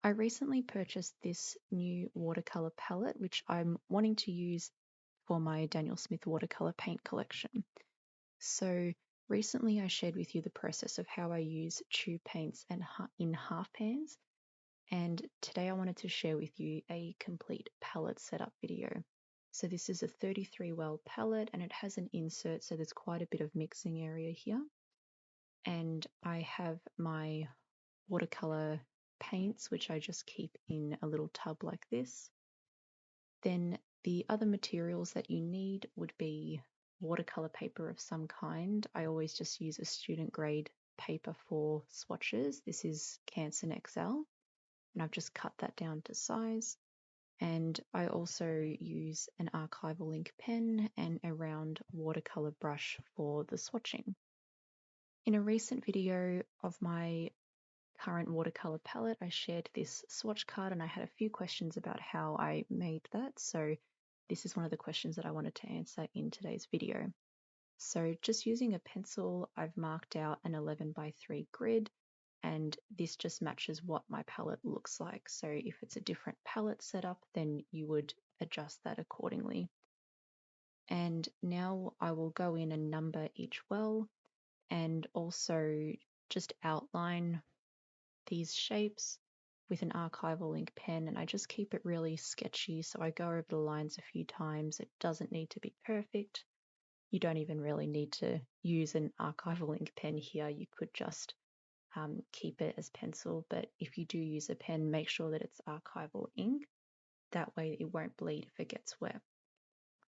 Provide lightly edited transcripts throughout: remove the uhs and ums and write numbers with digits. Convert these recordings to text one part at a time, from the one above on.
I recently purchased this new watercolor palette, which I'm wanting to use for my Daniel Smith watercolor paint collection. So recently I shared with you the process of how I use tube paints and in half pans, and today I wanted to share with you a complete palette setup video. So this is a 33 well palette and it has an insert, so there's quite a bit of mixing area here. And I have my watercolor paints, which I just keep in a little tub like this. Then the other materials that you need would be watercolor paper of some kind. I always just use a student grade paper for swatches. This is Canson XL, and I've just cut that down to size. And I also use an Archival ink pen and a round watercolor brush for the swatching. In a recent video of my current watercolor palette, I shared this swatch card and I had a few questions about how I made that. So this is one of the questions that I wanted to answer in today's video. So just using a pencil, I've marked out an 11 by 3 grid, and this just matches what my palette looks like. So if it's a different palette setup, then you would adjust that accordingly. And now I will go in and number each well and also just outline these shapes with an archival ink pen, and I just keep it really sketchy, so I go over the lines a few times. It doesn't need to be perfect. You don't even really need to use an archival ink pen here. You could just keep it as pencil, but if you do use a pen, make sure that it's archival ink. That way it won't bleed if it gets wet.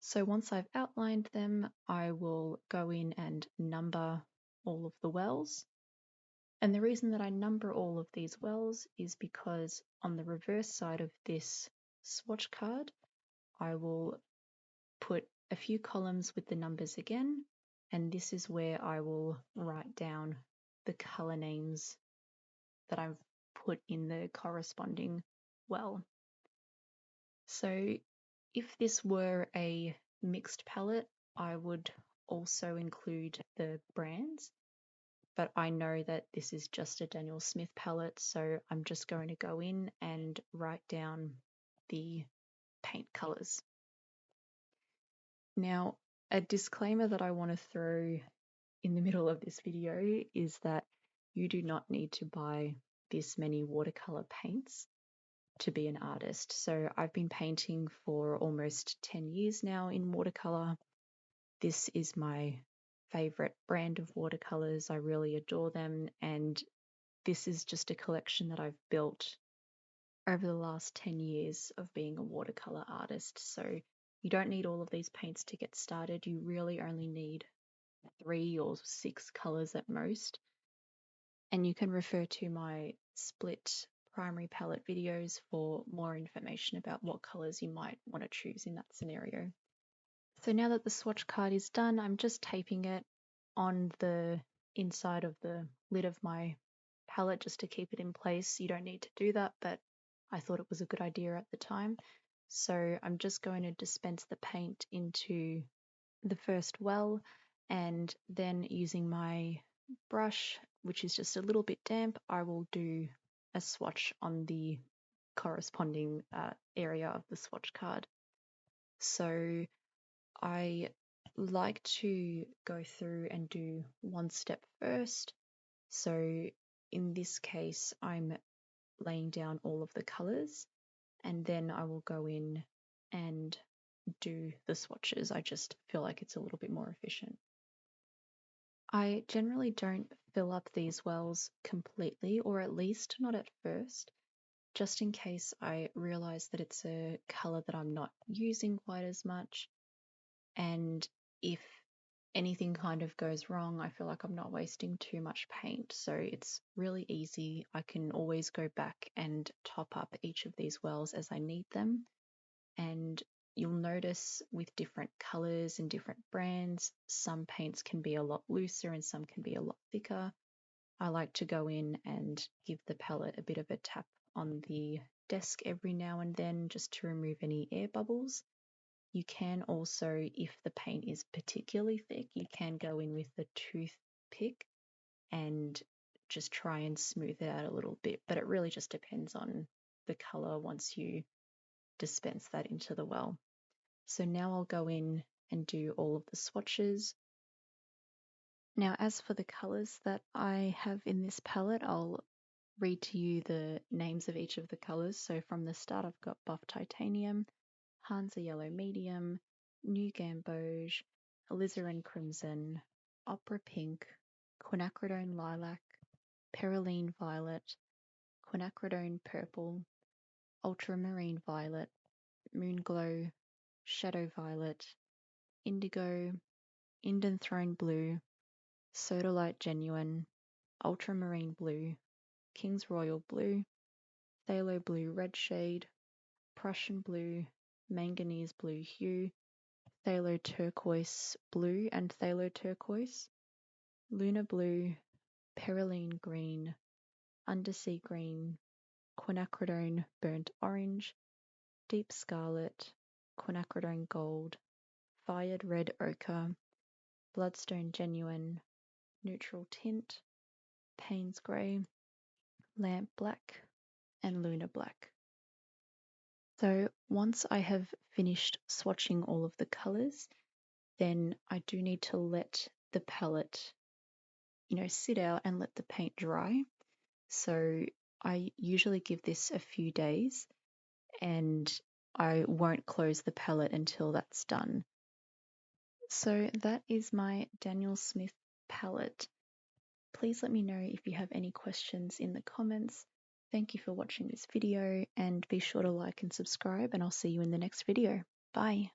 So once I've outlined them, I will go in and number all of the wells. And the reason that I number all of these wells is because on the reverse side of this swatch card, I will put a few columns with the numbers again, and this is where I will write down the color names that I've put in the corresponding well. So if this were a mixed palette, I would also include the brands, but I know that this is just a Daniel Smith palette, so I'm just going to go in and write down the paint colors. Now, a disclaimer that I want to throw in the middle of this video is that you do not need to buy this many watercolor paints to be an artist. So I've been painting for almost 10 years now in watercolor. This is my favorite brand of watercolors. I really adore them, and this is just a collection that I've built over the last 10 years of being a watercolor artist. So you don't need all of these paints to get started. You really only need 3 or 6 colors at most. And you can refer to my split primary palette videos for more information about what colors you might want to choose in that scenario. So now that the swatch card is done, I'm just taping it on the inside of the lid of my palette just to keep it in place. You don't need to do that, but I thought it was a good idea at the time. So I'm just going to dispense the paint into the first well, and then using my brush, which is just a little bit damp, I will do a swatch on the corresponding area of the swatch card. So I like to go through and do one step first. So in this case, I'm laying down all of the colors, and then I will go in and do the swatches. I just feel like it's a little bit more efficient. I generally don't fill up these wells completely, or at least not at first, just in case I realize that it's a color that I'm not using quite as much. And if anything kind of goes wrong, I feel like I'm not wasting too much paint. So it's really easy. I can always go back and top up each of these wells as I need them. And you'll notice with different colors and different brands, some paints can be a lot looser and some can be a lot thicker. I like to go in and give the palette a bit of a tap on the desk every now and then just to remove any air bubbles. You can also, if the paint is particularly thick, you can go in with the toothpick and just try and smooth it out a little bit, but it really just depends on the colour once you dispense that into the well. So now I'll go in and do all of the swatches. Now, as for the colours that I have in this palette, I'll read to you the names of each of the colours. So from the start, I've got Buff Titanium, Hansa Yellow Medium, New Gamboge, Alizarin Crimson, Opera Pink, Quinacridone Lilac, Perylene Violet, Quinacridone Purple, Ultramarine Violet, Moonglow, Shadow Violet, Indigo, Indanthrone Blue, Sodalite Genuine, Ultramarine Blue, King's Royal Blue, Phthalo Blue Red Shade, Prussian Blue, Manganese Blue Hue, Phthalo Turquoise Blue and Phthalo Turquoise, Lunar Blue, Perylene Green, Undersea Green, Quinacridone Burnt Orange, Deep Scarlet, Quinacridone Gold, Fired Red Ochre, Bloodstone Genuine, Neutral Tint, Payne's Grey, Lamp Black, and Lunar Black. So once I have finished swatching all of the colours, then I do need to let the palette, sit out and let the paint dry. So I usually give this a few days and I won't close the palette until that's done. So that is my Daniel Smith palette. Please let me know if you have any questions in the comments. Thank you for watching this video and be sure to like and subscribe, and I'll see you in the next video. Bye.